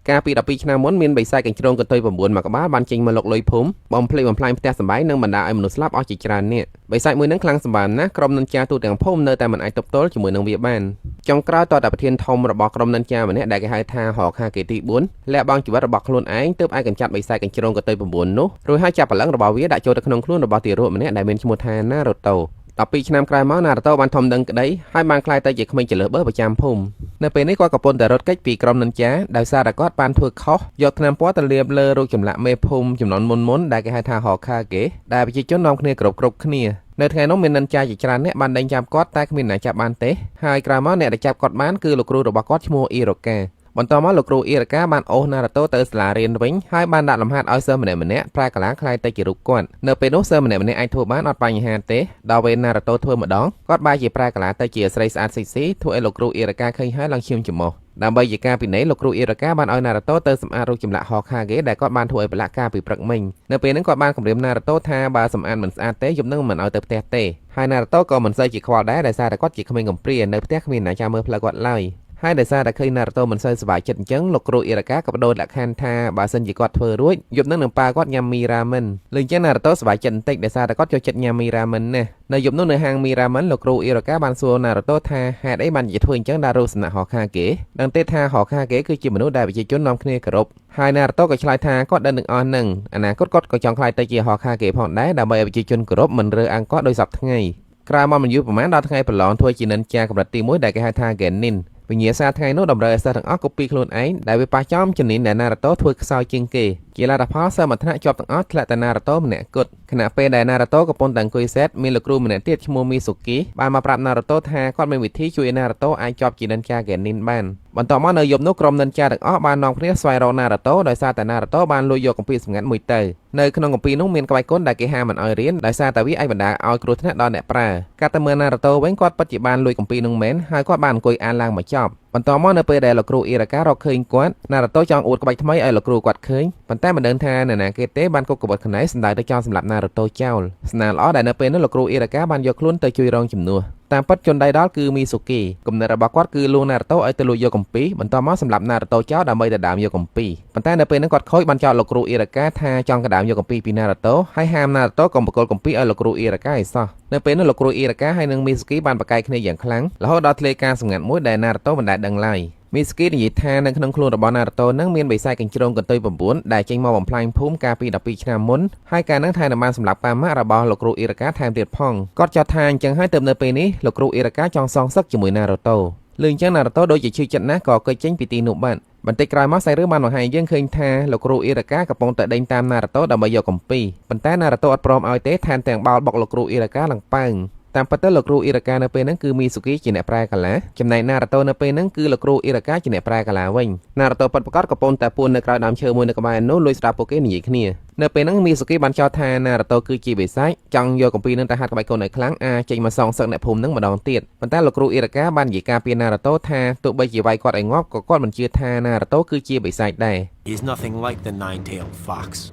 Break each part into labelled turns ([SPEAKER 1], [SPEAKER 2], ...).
[SPEAKER 1] ការពី12ឆ្នាំមុនមានបិសាចកញ្ជ្រោងកន្ទុយ9មកក្បាលបានចេញមកលុកលុយភូមិបំភ្លេចបំផ្លាញផ្ទះសម្បែងនិងបណ្ដាឲ្យមនុស្សស្លាប់អស់ជាច្រើននាក់បិសាចមួយនឹងខ្លាំងសម្បើមណាស់ក្រុមនិន្ចាទូទាំងភូមិនៅតែមិនអាចទប់ទល់ជាមួយនឹងវាបានចុងក្រោយតតែប្រធានធំរបស់ក្រុមនិន្ចាម្នាក់ដែលគេហៅថាហខាគេទី4លាក់បាំងជីវិតរបស់ខ្លួនឯងទើបអាចកម្ចាត់បិសាចកញ្ជ្រោងកន្ទុយ9នោះរួចហើយចាប់បលឹងរបស់វាដាក់ចូលទៅក្នុងខ្លួនរបស់ទារកម្នាក់ដែលមានឈ្មោះថាណារូតូ12ឆ្នាំក្រោយមកណារូតូបានធំដឹងក្តីហើយបានក្លាយទៅជាក្មេងចលើបើប្រចាំភូមិនៅពេលនេះគាត់កំពុងតែរត់គេចពីក្រុមនិន្ចាដោយសារតែគាត់បានធ្វើខុសយកថ្នាំពណ៌ទៅលាបលើរូបចម្លាក់មេភូមិចំនួនមុនដែលគេហៅថាហខាគេដែលប្រជាជននាំគ្នាគ្រប់គ្នានៅថ្ងៃនោះមាននិន្ចាជាច្រើនអ្នកបានដេញចាប់គាត់តែគ្មានអ្នកចាប់បានទេហើយក្រោយមកអ្នកដែលចាប់គាត់បានគឺលោកគ្រូរបស់គាត់ឈ្មោះអ៊ីរ៉ូកាបន្តមកលោកគ្រូអ៊ីរ៉ូកាបានអូសណារូតូទៅសាលារៀនវិញហើយបានដាក់លំហាត់ឲ្យសិស្សម្នាក់ប្រែកាឡាខ្លាយទៅជារូបគាត់នៅពេលនោះសិស្សម្នាក់អាចធ្វើបានអត់បញ្ហាទេដល់ពេលណារូតូធ្វើម្ដងគាត់បែរជាប្រែកាឡាទៅជាស្រីស្អាតស៊ីស៊ីធ្វើឲ្យលោកគ្រូអ៊ីរ៉ូកាឃើញហើយឡើងឈាមច្រមុះដើម្បីជាការពិន័យលោកគ្រូអ៊ីរ៉ូកាបានឲ្យណារូតូទៅសម្អាតរូបចម្លាក់ហខាហ្គេដែលគាត់បានធ្វើឲ្យប្រឡាក់ការពីព្រឹកមិញនៅពេលហ្នឹងគាត់បានគម្រាមណារូតូថាបើសម្អាតមិនស្អាតទេយប់នឹងមិនឲ្យទៅផ្ទះទេហើយណារូតូក៏មិនសូវជាខ្វល់ដែរដោយសារតែគាត់ជាក្មេងកំព្រានៅផ្ទះគ្មានអ្នកចាំមើលផ្លូវគាត់ឡើយហើយដោយសារតែឃើញណារូតូមិនសូវសប្បាយចិត្តអញ្ចឹងលោកគ្រូអ៊ីរ៉ូកាក៏បដូរលក្ខខណ្ឌថាបើសិនជាគាត់ធ្វើរួចយប់នឹងប៉ាគាត់ញ៉ាំមីរ៉ាមិនលើអញ្ចឹងណារូតូសប្បាយចិត្តបន្តិចដោយសារតែគាត់ចូលចិត្តញ៉ាំមីរ៉ាមិនណានៅយប់នោះនៅហាងមីរ៉ាមិនលោកគ្រូអ៊ីរ៉ូកាបានសួរណារូតូថាហេតុអីបានជាធ្វើអញ្ចឹងដល់រូបសំណាក់ហខាគេដឹងទេថាហខាគេគឺជាមនុស្សដែលប្រជាជននាំគ្នាគោរពហើយណារូតូក៏ឆ្លើយថាគាត់ដឹងទាំងអស់ហ្នឹងអនាគតគាត់ក៏ចង់ខ្លាយទៅជាហខាគេផងដែរដើម្បីឲ្យប្រជាជនគោរពមិនរើអង្គគាត់ដោយសពថ្ងៃក្រោយមកមិនយូរប្រហែលដល់ថ្ងៃប្រឡងធ្វើជានិន្ចាកម្រិតទី1ដែលគេហៅថា Geninវិញ្ញាសាថ្ងៃនោះតម្រូវឲ្យសិស្សទាំងអស់កូពីខ្លួនឯងដែលវាប៉ះចំជំនាញដែលណារូតូធ្វើខ្សោយជាងគេជាលទ្ធផលសិស្សមួយថ្នាក់ជាប់ទាំងអស់ធ្លាក់តែណារូតូម្នាក់គត់ខណៈពេលដែលណារូតូកំពុងតែអង្គុយសេតមានលោកគ្រូម្នាក់ទៀតឈ្មោះមីស៊ូគីបានមកប្រាប់ណារូតូថាគាត់មានវិធីជួយឲ្យណារូតូអាចជាប់ជានិន្ចា Genin បានបន្តមកនៅយប់នោះក្រុមនិន្ចាទាំងអស់បាននាំគ្នាស្វែងរកណារូតូដោយសារតែណារូតូបានលួចយកគម្ពីរសម្ងាត់មួយទៅនៅក្នុងគម្ពីរនោះមានក្បាច់គុណដែលគេហាមមិនឲ្យរៀនដោយសារតែវាអាចបណ្ដាលឲ្យគ្រោះថ្នាក់ដល់អ្នកប្រើកាត់ទៅមើលណារូតូវិញគាត់ពិតជាបានលួចគម្ពីរនោះមែនហើយគាត់បានអង្គុយអានឡើងមកចប់បន្តមកនៅពេលដែលលោកគ្រូអ៊ីរ៉ូការកឃើញគាត់ណារូតូចង់អួតក្បាច់ថ្មីឲ្យលោកគ្រូគាត់ឃើញប៉ុន្តែមិនដឹងថានរណាគេទេបានគប់កបិតខ្នែសម្ដៅទៅចោលសម្លាប់ណារូតូចោលស្នាល្អដែលនៅពេលនោះលោកគ្រូអ៊ីរ៉ូការបានយកខ្លួនទៅជួយរងជំនួសតាមពិតជនដៃដល់គឺមីស៊ូគីគំនិតរបស់គាត់គឺលួងណារូតូឲ្យទៅលួចយកគម្ពីរបន្តមកសម្លាប់ណារូតូចោលដើម្បីដណ្ដើមយកគម្ពីរប៉ុន្តែនៅពេលនោះគាត់ខូចបានចោលលោកគ្រូអ៊ីរ៉ូការថាចង់កណ្ដាមយកគម្ពីរពីណារូតូហើយហាមណារូតូកុំបកគលគម្ពីរឲ្យលោកគ្រូអ៊ីរ៉ូការឲ្យសោះនៅពេលនោះលោកគ្រូអ៊ីរ៉ូការហើយនិងមីស៊ូគីបានប្រកែកគ្នាយ៉ាងខ្លាំងរហូតដល់ធ្លាយការសម្ងាត់មួយដែលណារូតូមិនដែលដឹងឡើយមីស្គីនិយាយថានៅក្នុងខ្លួនរបស់ណារូតូនឹងមានបិសាចកញ្ជ្រោងកន្ទុយ9ដែលចេញមកបំផ្លាញភូមិកាលពី12ឆ្នាំមុនហើយកាលនោះថែមបានសម្លាប់ប៉ាម៉ាក់របស់លោកគ្រូអ៊ីរ៉ូកាថែមទៀតផងគាត់ចោទថាអញ្ចឹងហើយទៅនៅពេលនេះលោកគ្រូអ៊ីរ៉ូកាចង់សងសឹកជាមួយណារូតូលើអញ្ចឹងណារូតូដូចជាឈឺចិត្តណាស់ក៏គេចចេញពីទីនោះបានបន្តិចក្រោយមកសាច់រឿងបានបង្ហាញយើងឃើញថាលោកគ្រូអ៊ីរ៉ូកាកំពុងតែដេញតាមណារូតូដើម្បីយកគម្ពីរប៉ុន្តែណារូតូអត់ព្រមឲ្យទេថែមទាំងបោលបុកលោកគ្រូអ៊ីរ៉ូកាឡើងប៉ើងតាមពិតទៅលោកគ្រូអ៊ីរ៉ូកានៅពេលហ្នឹងគឺមីស៊ូគីជាអ្នកប្រែកាឡាចំណែកណារូតូនៅពេលហ្នឹងគឺលោកគ្រូអ៊ីរ៉ូកាជាអ្នកប្រែកាឡាវិញណារូតូពិតប្រាកដកំពុងតែពួននៅក្រោយដើមឈើមួយនៅក្បែរនោះលួចស្ដាប់ពួកគេនិយាយគ្នានៅពេលហ្នឹងមីស៊ូគីបានចោទថាណារូតូគឺជាបិសាចចង់យកគម្ពីរនឹងទៅហាត់ក្បាច់គុណឲ្យខ្លាំងអាចចេញមកសងសឹកអ្នកភូមិហ្នឹងម្ដងទៀតប៉ុន្តែលោកគ្រូអ៊ីរ៉ូកាបាននិយាយការពីណារូតូថាទោះបីជាវាយគាត់ឲ្យងាប់ក៏គាត់មិនជឿថាណារូតូគឺជាបិសាចដែរ
[SPEAKER 2] He's nothing like the nine-tailed fox.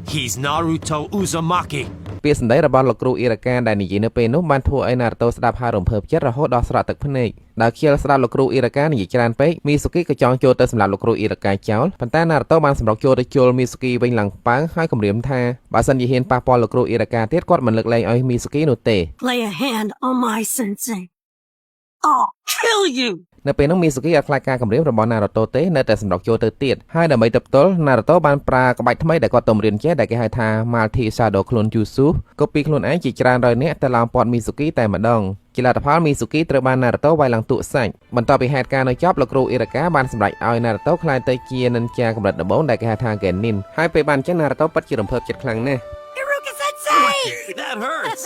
[SPEAKER 2] He's Naruto Uzumaki.
[SPEAKER 1] ពាក្យសម្ដីរបស់លោកគ្រូអ៊ីរ៉ូកាដែលនិយាយនៅពេលនោះបានធ្វើឲ្យណារូតូស្ដាប់ហើយរំភើបចិត្តរហូតដល់ស្រក់ទឹកភ្នែកដោយខ្ជិលស្ដាប់លោកគ្រូអ៊ីរ៉ូកានិយាយច្រើនពេកមីស៊ូគីក៏ចង់ចូលទៅសម្លាប់លោកគ្រូអ៊ីរ៉ូកាចោលប៉ុន្តែណារូតូបានសម្រុកចូលទៅជល់មីស៊ូគីវិញឡើងប៉ាងហើយគំរាមថាបើសិនជាហ៊ានប៉ះពាល់លោកគ្រូអ៊ីរ៉ូកាទៀតគាត់មិនលើកលែងឲ្យមីស៊ូគីនោះទេ
[SPEAKER 3] Lay a hand on my sensei. I'll kill you.
[SPEAKER 1] នៅពេលនោះមីស៊ូគីអត់ខ្លាចការគំរាមរបស់ណារូតូទេនៅតែសម្រុកចូលទៅទៀតហើយដើម្បីទប់ទល់ណារូតូបានប្រើក្បាច់ថ្មីដែលគាត់ទំរៀនចេះដែលគេហៅថា Multi Shadow Clone Jutsu កូពីខ្លួនឯងជាច្រើនរយនាក់ទៅឡោមព័ទ្ធមីស៊ូគីតែម្ដងជាលទ្ធផលមីស៊ូគីត្រូវបានណារូតូវាយឡើងទូកសាច់បន្ទាប់ពីហេតុការណ៍នៅចប់លោកគ្រូអ៊ីរ៉ូកាបានសម្រេចឲ្យណារូតូក្លាយទៅជានិន្ចាកម្រិតដំបូងដែលគេហៅថា Genin ហើយពេលបានអញ្ចឹងណារូតូពិតជារំភើបចិត្តខ្លាំងណាស់
[SPEAKER 3] Iruka sensei.
[SPEAKER 2] That hurts.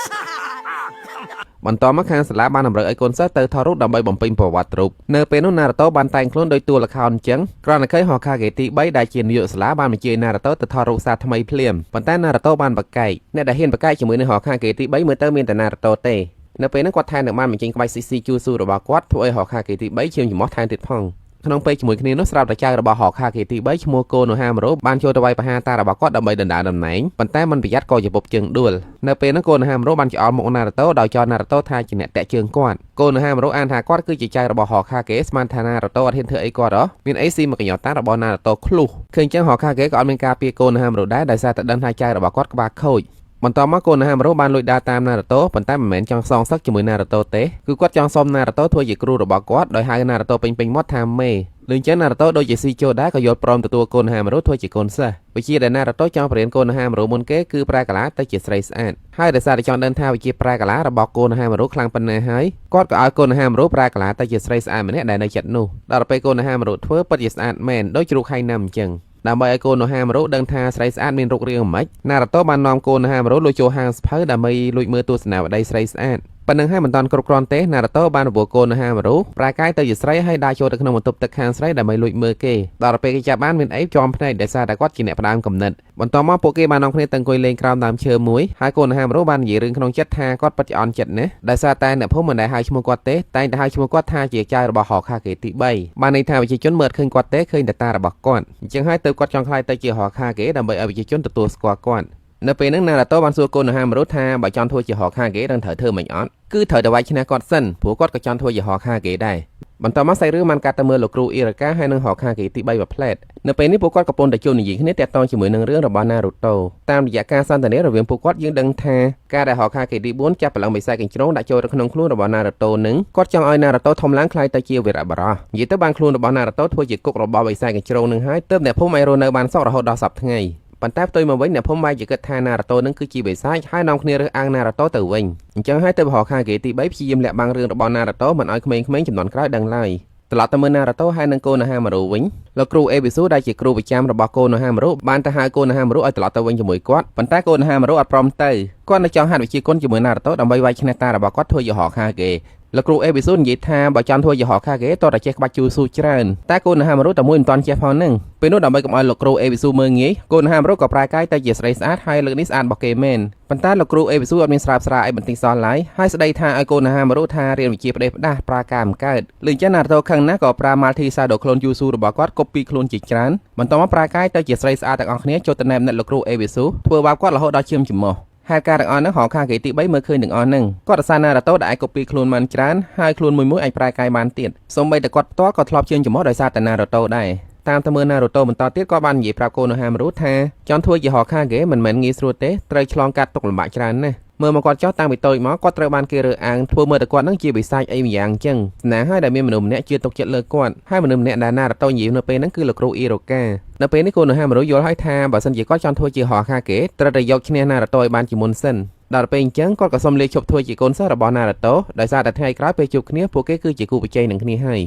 [SPEAKER 1] បន្តមកខាងសាលាបានតម្រូវឲ្យកូនសិស្សទៅថតរូបដើម្បីបំពេញប្រវត្តិរូបនៅពេលនោះណារូតូបានតែងខ្លួនដោយតួល្ខោនអញ្ចឹងគ្រាន់តែឃើញហខាហ្គេទី3ដែលជានាយកសាលាបានបញ្ជាណារូតូទៅថតរូបសារថ្មីភ្លាមប៉ុន្តែណារូតូបានបកកែកអ្នកដែលហ៊ានបកកែកជាមួយនឹងហខាហ្គេទី3មើលទៅមានតែណារូតូទេនៅពេលនោះគាត់ថែមនឹងបានបញ្ចេញក្បាច់ CC ជូស៊ូរបស់គាត់ធ្វើឲ្យហខាហ្គេទី3ឈាមច្រមុះថែមទៀតផង ក្នុងពេលជាមួយគ្នានោះស្រាប់តែចៅរបស់ហកហាគេទី3ឈ្មោះកូណូហាម៉ារ៉ូបានចូលទៅវាយប្រហារតារបស់គាត់ដើម្បីដណ្ដើមតំណែងប៉ុន្តែមិនប្រយ័ត្នក៏ជាពុកជើងដួលនៅពេលនោះកូណូហាម៉ារ៉ូបានច្អល់មុខណារូតូដោយចោទណារូតូថាជាអ្នកតាក់ជើងគាត់កូណូហាម៉ារ៉ូអានថាគាត់គឺជាចៅរបស់ហកហាគេស្មានថាណារូតូអត់ហ៊ានធ្វើអីគាត់ហ៎មានអីស៊ីមកកញ្ញោតារបស់ណារូតូឃ្លុះឃើញចឹងហកហាគេក៏អត់មានការពារកូណូហាម៉ារ៉ូដែរដោយសារតែដឹងថាចៅរបស់គាត់ក្បាលខូចបន្តមកកូណូហាម៉ារ៉ូបានលួចដើរតាមណារូតូប៉ុន្តែមិនមែនចង់សងសឹកជាមួយណារូតូទេគឺគាត់ចង់សុំណារូតូធ្វើជាគ្រូរបស់គាត់ដោយហៅណារូតូពេញមាត់ថាមេលឿនចឹងណារូតូដូចជាស៊ីជូដែរក៏យល់ព្រមទទួលកូណូហាម៉ារ៉ូធ្វើជាកូនសិស្សវិជាដែលណារូតូចង់បរៀនកូណូហាម៉ារ៉ូមុនគេគឺប្រែកាឡាទៅជាស្រីស្អាតហើយដោយសារតែចង់ដឹងថាវិជាប្រែកាឡារបស់កូណូហាម៉ារ៉ូខ្លាំងប៉ុណ្ណាហើយគាត់ក៏ឲ្យកូណូហាម៉ារ៉ូប្រែកាឡាទៅជាស្រីស្អាតម្នាក់ដែលនៅចិត្តនោះដល់ពេលកូណូហាម៉ារ៉ូធ្វើពិតជាស្អាតមែនដូចជ្រូកហៃណាំអញ្ចឹងដើម្បីឲ្យកូណូហាម៉ារ៉ូដឹងថាស្រីស្អាតមានរូបរាងមិនណារូតូបាននាំកូណូហាម៉ារ៉ូលួចចូលហាងសភៅដើម្បីលួចមើលទស្សនាវដ្តីស្រីស្អាតប៉ុណ្ណឹងហើយមិនតាន់គ្រប់គ្រាន់ទេណារូតូបានរវល់កូណូហាម៉ារ៉ូប្រែកាយទៅជាស្រីហើយដើរចូលទៅក្នុងបន្ទប់ទឹកខាងស្រីដើម្បីលួចមើលគេដល់ពេលគេចាប់បានមានអីជាប់ភ្នែកដោយសារតែគាត់ជាអ្នកផ្ដាំកំណត់បន្ទាប់មកពួកគេបាននាំគ្នាទៅអង្គុយលេងក្រោមដើមឈើមួយហើយកូណូហាម៉ារ៉ូបាននិយាយរឿងក្នុងចិត្តថាគាត់ពិតជាអន់ចិត្តណាស់ដោយសារតែអ្នកភូមិមិនដែលហៅឈ្មោះគាត់ទេតែងតែហៅឈ្មោះគាត់ថាជាចៅរបស់ហកហាគេទី3បានន័យថាប្រជាជនមើលឃើញគាត់ទេឃើញតែតារបស់គាត់អញ្ចឹងហើយទើបគាត់ចង់ខ្លាយទៅជាហកហាគេដើម្បីឲ្យប្រជាជនទទួលស្គាល់គាត់នៅពេលហ្នឹងណារូតូបានសួរកូណូហាម៉ារ៉ូថាបើចង់ធ្វើជាហកហាគេនឹងត្រូវធ្វើមិនអត់គឺត្រូវតែវាយឈ្នះគាត់សិនព្រោះគាត់ក៏ចង់ធ្វើជាហកហាគេដែរបន្តមកសាច់រឿងបានកាត់ទៅមើលលោកគ្រូអ៊ីរ៉ាកាហើយនឹងហកហាគេទី3មួយផ្លែតនៅពេលនេះពួកគាត់កំពុងតែជួបនិយាយគ្នាទាក់ទងជាមួយនឹងរឿងរបស់ណារូតូតាមរយៈការសន្ទនារវាងពួកគាត់យើងដឹងថាការដែលហកហាគេទី4ចាប់បលឹងបិសាចកញ្ជ្រោងដាក់ចូលទៅក្នុងខ្លួនរបស់ណារូតូនឹងគាត់ចង់ឲ្យណារូតូធំឡើងខ្លាយទៅជាវីរៈបុរសនិយាយទៅបានខ្លួនរបស់ណារូតូធ្វើជាគុករបស់បិសាចកញ្ជ្រោងនឹងហើយទើបអ្នកភូមិឲ្យរស់នៅបានសុខរហូតដល់សប្តាហ៍ថ្ងៃប៉ុន្តែផ្ទុយមកវិញអ្នកភូមិបែរជាគិតថាណារូតូនឹងគឺជាបិសាចហើយនាំគ្នារើសអើងណារូតូទៅវិញអញ្ចឹងហើយទៅហកហាគេទី3ព្យាយាមលាក់បាំងរឿងរបស់ណារូតូមិនឲ្យក្មេងៗចំនួនក្រោយដឹងឡើយត្រឡប់ទៅមើលណារូតូហើយនឹងកូណូហាម៉ារ៉ូវិញលោកគ្រូអេប៊ីស៊ូដែលជាគ្រូប្រចាំរបស់កូណូហាម៉ារ៉ូបានទៅហៅកូណូហាម៉ារ៉ូឲ្យត្រឡប់ទៅវិញជាមួយគាត់ប៉ុន្តែកូណូហាម៉ារ៉ូអត់ព្រមទៅគាត់នៅចង់ហាត់វិជ្ជាគុណជាមួយណារូតូដើម្បីវាយឈ្នះតារបស់គាត់ធ្វើជាហកហាគេលោកគ្រូអេប៊ីស៊ូនិយាយថាបើចង់ធ្វើជាហកហាគេតើតែចេះក្បាច់ជូស៊ូច្រើនតែកូណូហាម៉ារ៉ូតែមួយមិនតាន់ចេះផងហ្នឹងពេលនោះដើម្បីកុំឲ្យលោកគ្រូអេប៊ីស៊ូមើលងាយកូណូហាម៉ារ៉ូក៏ប្រែកាយទៅជាស្រីស្អាតហើយលើកនេះស្អាតរបស់គេមែនប៉ុន្តែលោកគ្រូអេប៊ីស៊ូអត់មានស្រាប់ស្រាអីបន្តិចសោះឡើយហើយស្ដីថាឲ្យកូណូហាម៉ារ៉ូថារៀនវិជ្ជាផ្ដេសផ្ដាស់ប្រើការមិនកើតលឿនចឹងណារូតូខឹងណាស់ក៏ប្រើម៉ាល់ធីសាដូខ្លួនយូស៊ូរបស់គាត់កុបពីខ្លួនជាច្រើនបន្តមកប្រែកាយទៅជាស្រីស្អាតទាំងអស់គ្នាចូលទៅណែបណាត់លោកគ្រូអេប៊ីស៊ូធ្វើបាបគាត់រហូតដល់ឈាមច្រមុះហេតុការណ៍ទាំងអស់ហ្នឹងហកហាគេទី3មើលឃើញទាំងអស់ហ្នឹងគាត់រសារណារូតូដែលអាចកុបពីខ្លួនបានច្រើនហើយខ្លួនមួយអាចប្រែកាយបានទៀតសូម្បីតែគាត់ផ្ទាល់ក៏ធ្លាប់ជើងច្រមុះដោយសារតែណារូតូដែរតាមទៅមើលណារូតូបន្តទៀតក៏បាននិយាយប្រាប់កូណូហាម៉ារ៉ូថាចង់ធ្វើជាហកហាគេមិនមែនងាយស្រួលទេត្រូវឆ្លងកាត់ទុក្ខលំបាកច្រើនណាស់មើលមកគាត់ចោះតាំងពីតូចមកគាត់ត្រូវបានគេរើសអើងធ្វើមើលតែគាត់នឹងជាបិសាចអីម្យ៉ាងអញ្ចឹងស្នាហើយដែលមានមនុស្សម្នាក់ជឿទុកចិត្តលើគាត់ហើយមនុស្សម្នាក់ដែលណារូតូនិយាយនៅពេលហ្នឹងគឺលោកគ្រូអ៊ីរ៉ូកានៅពេលនេះកូណូហាម៉ារ៉ូយល់ហើយថាបើសិនជាគាត់ចង់ធ្វើជាហកហាគេត្រូវតែយកឈ្នះណារូតូឲ្យបានជាមុនសិនដល់ពេលអញ្ចឹងគាត់ក៏សុំលាឈប់ធ្វើជាកូនសិស្សរបស់ណារូតូដោយសារតែថ្ងៃក្រោយពេលជួបគ្នាពួកគេគឺជាគូប្រជែងនឹងគ្នាហើ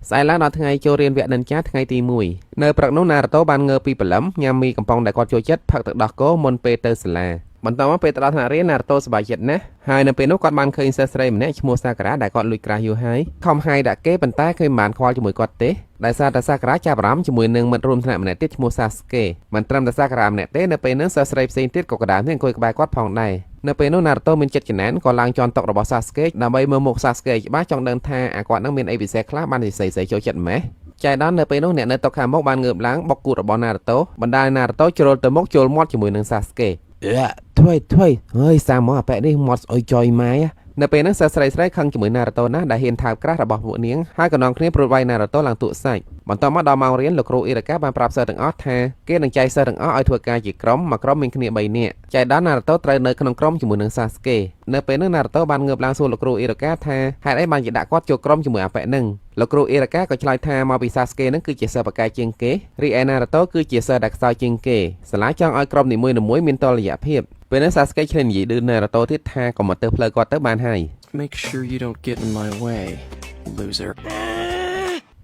[SPEAKER 1] យស្អែកឡើងដល់ថ្ងៃចូលរៀនវគ្គនិនចាថ្ងៃទី1នៅព្រឹកនោះណារូតូបានងើពីព្រលឹមញ៉ាំមីកំប៉ុងដែលគាត់ចូលចិត្តផឹកទឹកដោះគោមុនពេលទៅសាលាបន្តមកពេលទៅដល់ថ្នាក់រៀនណារូតូសប្បាយចិត្តណាស់ហើយនៅពេលនោះគាត់បានឃើញសិស្សស្រីម្នាក់ឈ្មោះសាការ៉ាដែលគាត់លួចក្រាស់យូរហើយខំហាយដាក់គេប៉ុន្តែឃើញមិនបានខ្វល់ជាមួយគាត់ទេដោយសារតែសាការ៉ាចាប់អារម្មណ៍ជាមួយនឹងមិត្តរួមថ្នាក់ម្នាក់ទៀតឈ្មោះសាស្កេមិនត្រឹមតែសាការ៉ាម្នាក់ទេនៅពេលនោះសិស្សស្រីផ្សេងទៀតក៏កដាលនេះអង្គុយក្បែរគាត់ផងដែរនៅពេលនោះណារូតូមានចិត្តចំណានក៏ឡើងជន់តុរបស់សាស្កេដើម្បីមើលមុខសាស្កេច្បាស់ចង់ដឹងថាអាគាត់នឹងមានអីពិសេសខ្លះបាននិយាយចូលចិត្តម៉េះចៃដន្យនៅពេលនោះអ្នកនៅតុខាងមុខបានងើបឡើងបុកគូតរបស់ណារូតូបណ្ដាលណារូតូជ្រុលទៅមុខចូលមាត់ជាមួយនឹងសាស្កេធ្វើហើយសាមកអាប៉ែនេះមាត់ស្អុយចុយម៉ែនៅពេលហ្នឹងសិស្សស្រីខឹងជាមួយណារូតូណាស់ដែលហ៊ានថើបក្រាស់របស់ពួកនាងហើយក៏នាំគ្នាព្រួតវាយណារូតូឡើងទូកសាច់បន្តមកដល់ម៉ោងរៀនលោកគ្រូអ៊ីរ៉ាកាបានប្រាប់សិស្សទាំងអស់ថាគេនឹងចែកសិស្សទាំងអស់ឲ្យធ្វើការជាក្រុមមួយក្រុមមានគ្នា3នាក់ចៃដន្យណារូតូត្រូវនៅក្នុងក្រុមជាមួយនឹងសាស្កេនៅពេលហ្នឹងណារូតូបានងើបឡើងសួរលោកគ្រូអ៊ីរ៉ាកាថាហេតុអីបានជាដាក់គាត់ចូលក្រុមជាមួយអាប៉ែហ្នឹងលោកគ្រូអ៊ីរ៉ាកាក៏ឆ្លើយថាមកពីសាស្កេហ្នឹងគឺជាសិស្សបកាយជាងគេរីឯណារូតូគឺជាសិស្សដែលខ្សោយជាងគេសាលាចង់ឲ្យក្រុមនីមួយៗមានតុល្យភាពពេលនេះសាស្កេឆ្លៀននិយាយឌឺណារូតូទៀតថាកុំមកទៅផ្លូវគាត់ទៅបានហើយ
[SPEAKER 4] Make sure you don't get in my way, loser.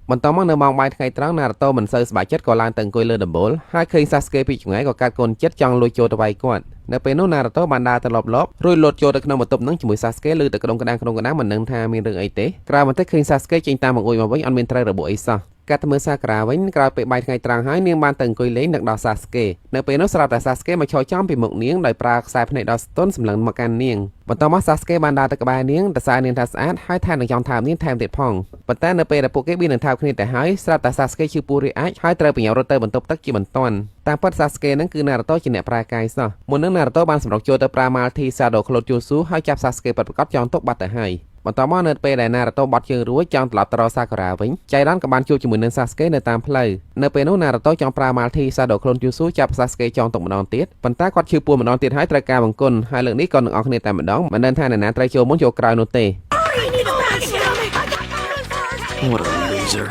[SPEAKER 1] បន្តមកនៅម៉ោងបាយថ្ងៃត្រង់ណារូតូមិនសូវសប្បាយចិត្តក៏ឡើងទៅអង្គុយលើដំបូលហើយឃើញសាស្កេពីចម្ងាយក៏កាត់កូនចិត្តចង់លួចចូលទៅវាយគាត់ នៅពេលនោះ Naruto បានដើរទៅលបរួចលោតចូលទៅក្នុងបន្ទប់នឹងជាមួយ Sasuke ឮតែក្ដុងក្ដាងមិនដឹងថាមានរឿងអីទេក្រោយបន្តិចឃើញ Sasuke ចេញតាមបង្អួចមកវិញអត់មានត្រូវរបួសអីសោះកាត់ទៅមើល Sakura វិញក្រោយពេលបាយថ្ងៃត្រង់ហើយនាងបានទៅអង្គុយលេងនឹងដល់ Sasuke នៅពេលនោះស្រាប់តែ Sasuke មកឈរចំពីមុខនាងដោយប្រើខ្សែភ្នែកដល់ស្ទន់សម្លឹងមកកាន់នាងបន្តមក Sasuke បានដើរទៅក្បែរនាងទៅសារនាងថាស្អាតហើយថែមនឹងចង់ថើបនាងថែមទៀតផងប៉ុន្តែនៅពេលដែលពួកគេបាននឹងថើបគ្នាទៅហើយស្រាប់តែ Sasuke ឈឺពោះរាយអាចហើយត្រូវប្រញាប់រត់ទៅបន្ទប់ទឹកជាបន្ទាន់តាមពិត Sasuke នឹងគឺ Naruto ជាអ្នកប្រែកាយសោះមុននឹង Naruto បានសម្រុកចូលទៅប្រើ Multi Shadow Clone Jutsu ហើយចាប់ Sasuke ពិតប្រាកដចង់ទុកបាត់ទៅហើយបន្តមកនៅពេលដែល Naruto បត់ជើងរួចចង់ត្រឡប់ទៅរក Sakura វិញចៃដន្យក៏បានជួបជាមួយនឹង Sasuke នៅតាមផ្លូវនៅពេលនោះ Naruto ចង់ប្រើ Multi Shadow Clone Jutsu ចាប់ Sasuke ចង់ទុកម្ដងទៀតប៉ុន្តែគាត់ឈឺពោះម្ដងទៀតហើយត្រូវការបង្គន់ហើយលើកនេះក៏នឹងអស់គ្នាតែម្ដងមិនដឹងថាអ្នកណាត្រូវចូលមុនចូលក្រោយនោះទេ
[SPEAKER 4] What a loser.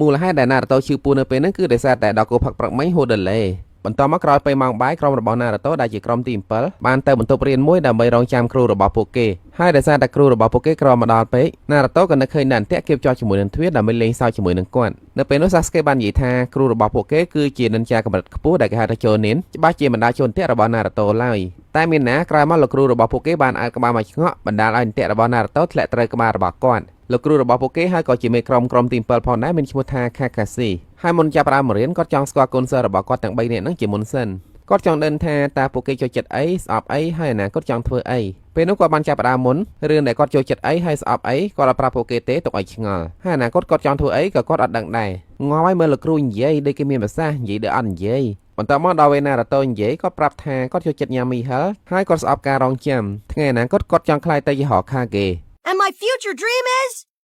[SPEAKER 1] មូលហេតុដែល Naruto ឈឺពោះនៅពេលហ្នឹងគឺដោយសារតែដកគោផឹកព្រឹកមិញហូដឺលេបន្តមកក្រោយពេលម៉ោងបាយក្រុមរបស់ Naruto ដែលជាក្រុមទី7បានទៅបន្ទប់រៀនមួយដើម្បីរងចាំគ្រូរបស់ពួកគេហើយដោយសារតែគ្រូរបស់ពួកគេក្រមកដល់ពេក Naruto ក៏នឹកឃើញតែអន្ទាក់គៀបជាប់ជាមួយនឹងទ្វារដើម្បីលេងសើចជាមួយនឹងគាត់នៅពេលនោះ Sasuke បាននិយាយថាគ្រូរបស់ពួកគេគឺជានិន្យាកម្រិតខ្ពស់ដែលគេហៅថា Jonin ច្បាស់ជាបណ្ដាជនអន្ទាក់របស់ Naruto ឡើយតែមានណាក្រោយមកលោកគ្រូរបស់ពួកគេបានអើក្បាលមកឆ្ងក់បណ្ដាលឲ្យអន្ទាក់របស់ Naruto ធ្លាក់ត្រូវក្បាលរបស់គាត់លោកគ្រូរបស់ពួកគេហើយក៏ជាមេក្រុមទី7ផងដែរមានឈ្មោះថា Kakashi ហើយមុនចាប់ផ្ដើមរៀនគាត់ចង់ស្គាល់កូនសិស្សរបស់គាត់ទាំង3នាក់ហ្នឹងជាមុនសិនគាត់ចង់ដឹងថាតើពួកគេចូលចិត្តអីស្អប់អីហើយអនាគតចង់ធ្វើអីពេលនោះគាត់បានចាប់ផ្ដើមមុនរឿងដែលគាត់ចូលចិត្តអីហើយស្អប់អីគាត់អត់ប្រាប់ពួកគេទេទុកឲ្យឆ្ងល់ហើយអនាគតគាត់ចង់ធ្វើអីក៏គាត់អត់ដឹងដែរងល់ហើយមើលលោកគ្រូនិយាយដូចគេមានប្រសាសន៍និយាយដូចអត់និយាយបន្តមកដល់វេ Naruto និយាយគាត់ប្រាប់ថាគាត់ចូលចិត្តញ៉ាំមីហិលហើយគាត់ស្អប់ការរងចាំថ្ងៃអនាគតគាត់ចង់ក្លាយទៅជា Hokage
[SPEAKER 3] And my future dream is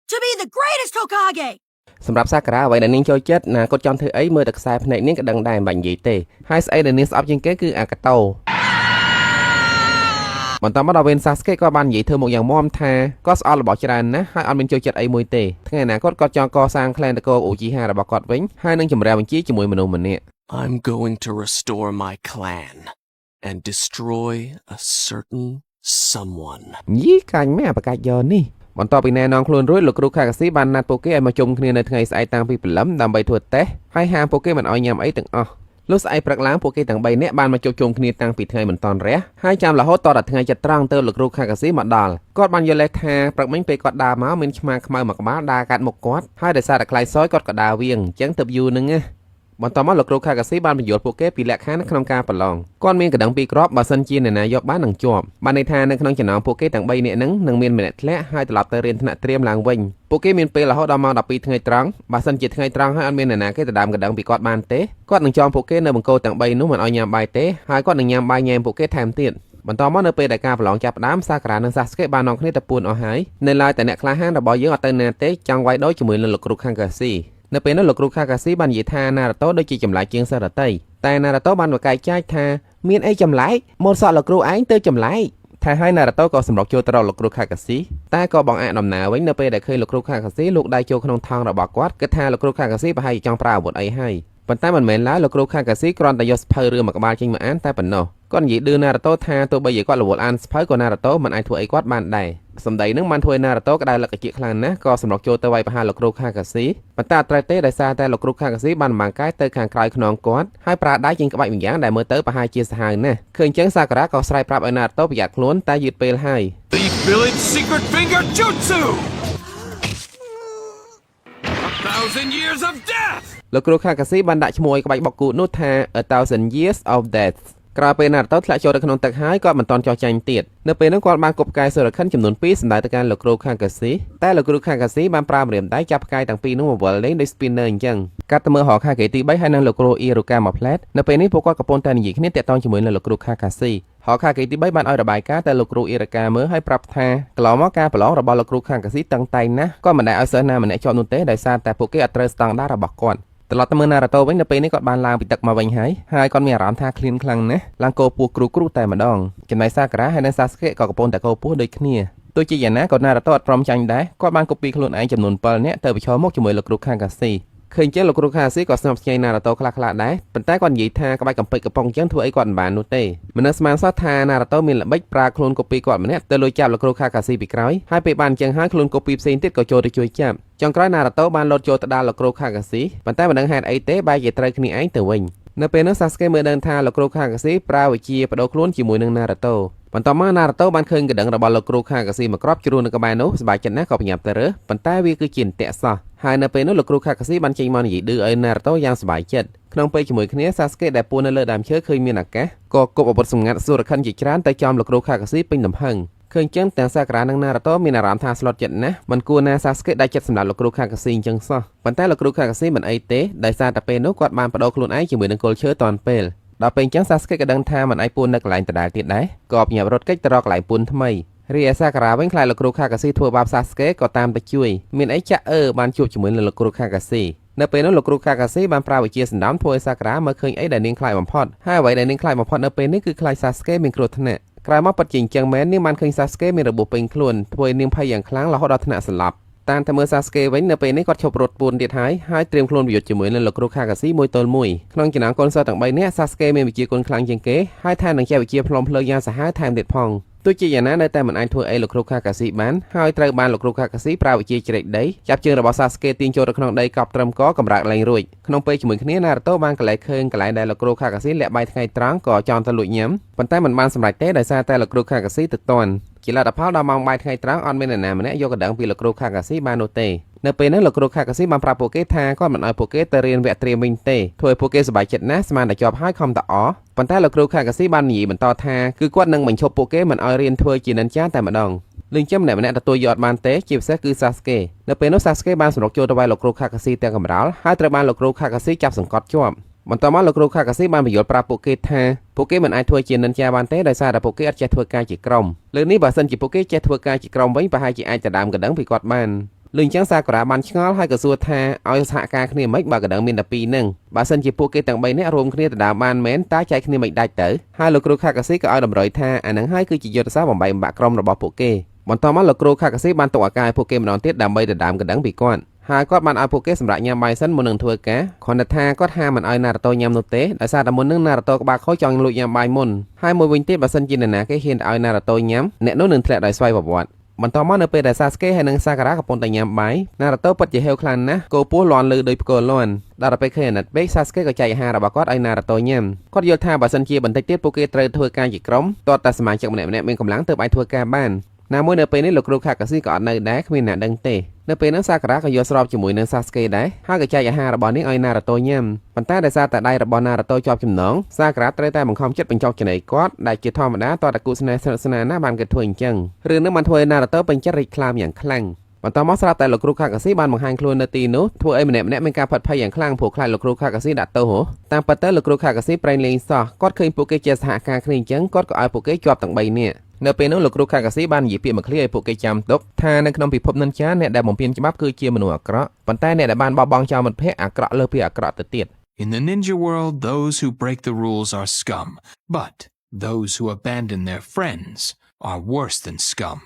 [SPEAKER 3] to be the greatest Hokage.
[SPEAKER 1] សម្រាប់ Sakura អ្វីដែលនាងចូលចិត្តណាគាត់ចង់ធ្វើអីមើលតែខ្សែភ្នែកនាងក៏ដឹងដែរមិនបាច់និយាយទេហើយស្អីដែលនាងស្អប់ជាងគេគឺអាកាតូបន្តមកដល់វេន Sasuke ក៏បាននិយាយធ្វើមកយ៉ាងមាំថាគាត់ស្អប់របស់ច្រើនណាស់ហើយអត់មានចូលចិត្តអីមួយទេថ្ងៃអនាគតគាត់ចង់កសាង clan តកោ Uchiha របស់គាត់វិញហើយនឹងជំរះបញ្ជាជាមួយមនុស្សម្នាក់
[SPEAKER 4] I'm going to restore my clan and destroy a certain someone.
[SPEAKER 1] យីកាញ់មែនអាប្រកាសយកនេះបន្ទាប់ពីណែនាំខ្លួនរួចលោកគ្រូ Kakashi បានណាត់ពួកគេឲ្យមកជុំគ្នានៅថ្ងៃស្អែកតាំងពីព្រលឹមដើម្បីធ្វើតេស្តហើយហាមពួកគេមិនឲ្យញ៉ាំអីទាំងអស់លុះស្អែកព្រឹកឡើងពួកគេទាំង3នាក់បានមកជួបជុំគ្នាតាំងពីថ្ងៃមិនតាន់រះហើយចាំរហូតតដល់ថ្ងៃចិត្តត្រង់ទៅលោកគ្រូ Kakashi មកដល់គាត់បានយល់លេសថាព្រឹកមិញពេលគាត់ដើរមកមានឆ្មាខ្មៅមួយក្បាលដើរកាត់មុខគាត់ហើយដោយសារតែខ្លាយសយគាត់ក៏ដើរវៀងអញ្ចឹងទៅយូរហ្នឹងណាបន្តមកលោកគ្រូ Kakashi បានបញ្យល់ពួកគេពីលក្ខខណ្ឌក្នុងការប្រឡងគាត់មានកណ្ដឹង2គ្រាប់បើសិនជាអ្នកណាយកបាននឹងជាប់បានន័យថានៅក្នុងចំណោមពួកគេទាំង3នាក់ហ្នឹងនឹងមានម្នាក់ធ្លាក់ហើយត្រឡប់ទៅរៀនថ្នាក់ត្រៀមឡើងវិញពួកគេមានពេលរហូតដល់ម៉ោង12ថ្ងៃត្រង់បើសិនជាថ្ងៃត្រង់ហើយអត់មានអ្នកណាគេទៅដើមកណ្ដឹងពីគាត់បានទេគាត់នឹងចងពួកគេនៅបង្គោលទាំង3នោះមិនឲ្យញ៉ាំបាយទេហើយគាត់នឹងញ៉ាំបាយញ៉ែមពួកគេថែមទៀតបន្តមកនៅពេលដែលការប្រឡងចាប់ផ្ដើម Sakura និង Sasuke បាននាំគ្នាទៅពួនអស់ហើយនៅឡើយតែអ្នកក្លាហានរបស់យើងអត់ទៅណាទេចង់វាយដូចជាមួយនឹងលោកគ្រូ Kakashiនៅពេលនោះលោកគ្រូ Kakashi បាននិយាយថា Naruto ដូចជាចម្លែកជាងសិស្សដទៃតែ Naruto បានប្រកែកចាយថាមានអីចម្លែកមកសក់លោកគ្រូឯងទៅចម្លែកថាហើយ Naruto ក៏សម្រុកចូលទៅរកលោកគ្រូ Kakashi តែក៏បងអាក់ដំណើរវិញនៅពេលដែលឃើញលោកគ្រូ Kakashi លោកដៃចូលក្នុងថង់របស់គាត់គិតថាលោកគ្រូ Kakashi ប្រហែលជាចង់ប្រើអាវុធអីហើយប៉ុន្តែមិនមែនឡើយលោកគ្រូ Kakashi គ្រាន់តែយកសភៅរឿងមួយក្បាលចេញមកអានតែប៉ុណ្ណោះគាត់និយាយឌឺ Naruto ថាទោះបីជាគាត់រវល់អានសភៅក៏ Naruto មិនអាចធ្វើអីគាត់បានដែរសម្ដីនឹងបានធ្វើ Naruto ក្តៅលឹកជាខ្លាំងណាស់ក៏សម្រុកចូលទៅវាយប្រហារលោកគ្រូ Kakashi ប៉ុន្តែអត់ត្រូវទេដោយសារតែលោកគ្រូ Kakashi បានបាំងកាយទៅខាងក្រោយខ្នងគាត់ហើយប្រើដៃជាងក្បាច់ម្យ៉ាងដែលមើលទៅប្រហែលជាសាហាវណាស់ឃើញចឹង Sakura ក៏ស្រែកប្រាប់ឲ្យ Naruto ប្រយ័ត្នខ្លួនតែយឺតពេលហើយ
[SPEAKER 2] The village secret finger jutsu! 1,000 years of death!
[SPEAKER 1] លោកគ្រូ Kakashi បានដាក់ឈ្មោះឲ្យក្បាច់បកគូនោះថា 1,000 years of death ក្រោយពេល Naruto ធ្លាក់ចូលទៅក្នុងទឹកហើយគាត់មិនទាន់ចោះចាញ់ទៀតនៅពេលនោះគាត់បានគប់ផ្កាយសូរខិនចំនួន2សម្ដៅទៅកាន់លោកគ្រូ Kakashi តែលោកគ្រូ Kakashi បានប្រើម្រាមដៃចាប់ផ្កាយទាំងពីរនោះមកវិលលេងដោយ spinner អញ្ចឹងកាត់ទៅមើល Hokage ទី3ហើយនិងលោកគ្រូ Iruka មកផ្លែតនៅពេលនេះពួកគាត់កំពុងតែនិយាយគ្នាតាក់ទងជាមួយនឹងលោកគ្រូ Kakashi Hokage ទី3បានឲ្យរបាយការណ៍ទៅលោកគ្រូ Iruka មើលហើយប្រាប់ថាកន្លងមកការប្រឡងរបស់លោកគ្រូ Kakashi តឹងតែងណាស់គាត់មិនដែលឲ្យសិស្សណាម្នាក់ជាប់នោះទេដោយសារតែពួកគេអត់ត្រូវស្តង់ដាររបស់គាត់ត្រឡប់ទៅមើល Naruto វិញនៅពេលនេះគាត់បានឡើងពីទឹកមកវិញហើយគាត់មានអារម្មណ៍ថាឃ្លានខ្លាំងណាស់ឡើងកោពោះគ្រូតែម្ដងចំណែក Sakura ហើយនិង Sasuke ក៏កំពុងតែកោពោះដូចគ្នាទោះជាយ៉ាងណាក៏ Naruto អត់ព្រមចាញ់ដែរគាត់បានកូពីខ្លួនឯងចំនួន7នាក់ទៅប្រឈមមុខជាមួយលោកគ្រូ Kakashi ឃើញចឹងលោកគ្រូ Kakashi ក៏ស្ញប់ស្ញែង Naruto ខ្លះៗដែរប៉ុន្តែគាត់និយាយថាក្បាច់កំពេចកំប៉ុងចឹងធ្វើអីគាត់មិនបាននោះទេមិននឹកស្មានសោះថា Naruto មានល្បិចប្រើខ្លួនកូពីគាត់ម្នាក់ទៅលួចចាប់លោកគ្រូ Kakashi ពីក្រោយហើយពេលបានចឹងហើយខ្លួនកូពីផ្សេងទៀតក៏ចូលទៅជួយចាប់ចុងក្រោយ Naruto បានលោតចូលទៅដល់លោកគ្រូ Kakashi ប៉ុន្តែមិនដឹងហេតុអីទេបែរជាត្រូវគ្នាឯងទៅវិញ នៅពេលនោះ Sasuke មើលដឹងថាលោកគ្រូ Kakashi ប្រើវិជាបដូរខ្លួនជាមួយនឹង Naruto បន្ទាប់មក Naruto បានឃើញកណ្ដឹងរបស់លោកគ្រូ Kakashi មកគ្របជ្រួលនៅក្បែរនោះសប្បាយចិត្តណាស់ក៏បញ្ញាប់ទៅរើសប៉ុន្តែវាគឺជាអន្ទាក់សោះហើយនៅពេលនោះលោកគ្រូ Kakashi បានចេញមកនិយាយឌឺឲ្យ Naruto យ៉ាងសប្បាយចិត្តក្នុងពេលជាមួយគ្នា Sasuke ដែលពួននៅលើដើមឈើឃើញមានអាកាសក៏គប់អាវុធសម្ងាត់សុរខិនជាច្រើនទៅចំលោកគ្រូ Kakashi ពេញទំហឹងឃើញចឹងទាំង Sakura និង Naruto មានអារម្មណ៍ថាស្លុតចិត្តណាស់មិនគួរណា Sasuke ដាច់ចិត្តសម្រាប់លោកគ្រូ Kakashi ចឹងសោះប៉ុន្តែលោកគ្រូ Kakashi មិនអីទេដោយសារតែពេលនោះគាត់បានបដូរខ្លួនឯងជាមួយនឹងគល់ឈើតាន់ពេលដល់ពេលអញ្ចឹង Sasuke ក៏ដឹងថាមិនអាចពួននៅកន្លែងដដែលទៀតដែរក៏បញ្ញាប់រត់គេចទៅរកកន្លែងពួនថ្មីរីឯ Sakura វិញខ្លាចលោកគ្រូ Kakashi ធ្វើបាប Sasuke ក៏តាមទៅជួយមានអីចាក់បានជួបជាមួយនឹងលោកគ្រូ Kakashi នៅពេលនោះលោកគ្រូ Kakashi បានប្រើវិជាសណ្ដំធ្វើឲ្យ Sakura មើលឃើញអីដែលនាងខ្លាចបំផុតហើយអ្វីដែលនាងខ្លាចបំផុតនៅពេលនេះគឺខ្លាច Sasuke មានគ្រោះថ្នាក់ក្រោយមកពិតជាអញ្ចឹងមែននាងបានឃើញ Sasuke មានរបួសពេញខ្លួនធ្វើឲ្យនាងភ័យយ៉ាងខ្លាំងរហូតដល់ថ្នាក់ស្លាប់តាមតែមើល Sasuke វិញនៅពេលនេះគាត់ឈប់រត់ពួនទៀតហើយត្រៀមខ្លួនប្រយុទ្ធជាមួយនឹងលោកគ្រូ Kakashi មួយទល់មួយក្នុងចំណោមកូនសិស្សទាំង3នាក់ Sasuke មានវិជាគុណខ្លាំងជាងគេហើយថែមនឹងចេះវិជាផ្លុំភ្លើងយ៉ាងសាហាវថែមទៀតផងទោះជាយ៉ាងណានៅតែមិនអាចធ្វើអីលោកគ្រូ Kakashi បានហើយត្រូវបានលោកគ្រូ Kakashi ប្រើវិជាជ្រែកដីចាប់ជើងរបស់ Sasuke ទាញចូលទៅក្នុងដីកប់ត្រឹមកកម្រើកលែងរួចក្នុងពេលជាមួយគ្នា Naruto បានកលែកឃើញកន្លែងដែលលោកគ្រូ Kakashi លាក់បាយថ្ងៃត្រង់ក៏ចង់ទៅលួចញ៉ាំប៉ុន្តែមិនបានសម្រេចទេដោយសារតែលោកគ្រូ Kakashi ទៅទាន់ជាលទ្ធផលដល់ម៉ោងបាយថ្ងៃត្រង់អត់មាននរណាម្នាក់យកកណ្ដឹងពីលោកគ្រូ Kakashi បាននោះទេនៅពេលនោះលោកគ្រូ Kakashi បានប្រាប់ពួកគេថាគាត់មិនឲ្យពួកគេទៅរៀនវគ្គត្រៀមវិញទេធ្វើឲ្យពួកគេសប្បាយចិត្តណាស់ស្មានតែជាប់ហើយខំតអប៉ុន្តែលោកគ្រូ Kakashi បាននិយាយបន្តថាគឺគាត់នឹងបញ្ឈប់ពួកគេមិនឲ្យរៀនធ្វើជានិន្ចាតែម្ដងលឹងចាំម្នាក់ទទួលយកអត់បានទេជាពិសេសគឺ Sasuke នៅពេលនោះ Sasuke បានសម្រុកចូលទៅវាយលោកគ្រូ Kakashi ទាំងកំរោលហើយត្រូវបានលោកគ្រូ Kakashi ចាប់សង្កត់ជាប់បន្ទាប់មកលោកគ្រូ Kakashi បានបញ្យល់ប្រាប់ពួកគេថាពួកគេមិនអាចធ្វើជានិន្ចាបានទេដោយសារតែពួកគេអត់ចេះធ្វើការជាក្រុមលើនេះបើសិនជាពួកគេចេះធ្វើការជាក្រុមវិញប្រហែលជាអាចទៅដើមកណ្ដឹងពីគាត់បានលឺអញ្ចឹង Sakura បានឆ្ងល់ហើយក៏សួរថាឲ្យសហការគ្នាមិនបើកណ្ដឹងមានតែពីរនឹងបើសិនជាពួកគេទាំង3នាក់រួមគ្នាទៅដើមបានមែនតើចែកគ្នាមិនដាច់ទៅហើយលោកគ្រូ Kakashi ក៏ឲ្យតម្រុយថាអានឹងហើយគឺជាយុទ្ធសាស្ត្របំបីបំបាក់ក្រុមរបស់ពួកគេបន្ទាប់មកលោកគ្រូ Kakashi បានទុកឱកាសឲ្យពួកគេម្ដងទៀតដើម្បីទៅដើមកណ្ដឹងពីគាត់ហើយគាត់បានឲ្យពួកគេសម្រាប់ញ៉ាំបាយសិនមុននឹងធ្វើការគ្រាន់តែថាគាត់ហាមមិនឲ្យ Naruto ញ៉ាំនោះទេដោយសារតែមុននឹង Naruto ក្បាលខូចចង់លួចញ៉ាំបាយមុនហើយមួយវិញទៀតបើសិនជានរណាគេហ៊ានឲ្យ Naruto ញ៉ាំអ្នកនោះនឹងធ្លាក់ដោយស្វ័យប្រវត្តិបន្ទាប់មកនៅពេលដែល Sasuke ហើយនិង Sakura កំពុងតែញ៉ាំបាយ Naruto ពិតជាហេវខ្លាំងណាស់គោពោះលាន់លឺដោយផ្គរលាន់ដល់ពេលឃើញអាណិតពេក Sasuke ក៏ចែកអាហាររបស់គាត់ឲ្យ Naruto ញ៉ាំគាត់យល់ថាបើសិនជាបន្តិចទៀតពួកគេត្រូវធ្វើការជាក្រុមទាល់តែសមាជិកម្នាក់ៗមានកម្លាំងទើបអាចធ្វើការបានណាមួយនៅពេលនេះលោកគ្រូ Kakashi ក៏អត់នៅដែរគ្មានអ្នកដឹងទេនៅពេលនោះ Sakura ក៏យកស្របជាមួយនឹង Sasuke ដែរហើយក៏ចែកអាហាររបស់នាងឲ្យ Naruto ញ៉ាំប៉ុន្តែដោយសារតែដៃរបស់ Naruto ជាប់ចំណង Sakura ត្រូវតែបង្ខំចិត្តបញ្ចុកចំណីគាត់ដែលជាធម្មតាតើតគូស្នេហ៍ស្និទ្ធស្នាលណាបានគេធ្វើអញ្ចឹងរឿងនេះបានធ្វើឲ្យ Naruto ពេញចិត្តរីកខ្លាមយ៉ាងខ្លាំងបន្ទាប់មកស្រាប់តែលោកគ្រូ Kakashi បានបង្ហាញខ្លួននៅទីនោះធ្វើឲ្យម្នាក់ៗមានការផិតភ័យយ៉ាងខ្លាំងព្រោះខ្លាចលោកគ្រូ Kakashi ដាក់ទោសហ៎តាមពិតទៅលោកគ្រូ Kakashi ប្រែងលេងសោះគាត់ឃើញពួកគេជាសហការគ្នាអញ្ចឹងគាត់ក៏ឲ្យពួកគេជាប់ទាំង3នាក់នៅពេលនោះលោកគ្រូ Kakashi បាននិយាយពាក្យមួយឃ្លាឲ្យពួកគេចាំទុកថានៅក្នុងពិភពនិន្ចាអ្នកដែលបំពានច្បាប់គឺជាមនុស្សអាក្រក់ប៉ុន្តែអ្នកដែលបានបោះបង់ចោលមិត្តភក្តិអាក្រក់លើសពីអាក្រក់ទៅទៀត
[SPEAKER 5] In the ninja world, those who break the rules are scum, but those who abandon their friends are worse than scum.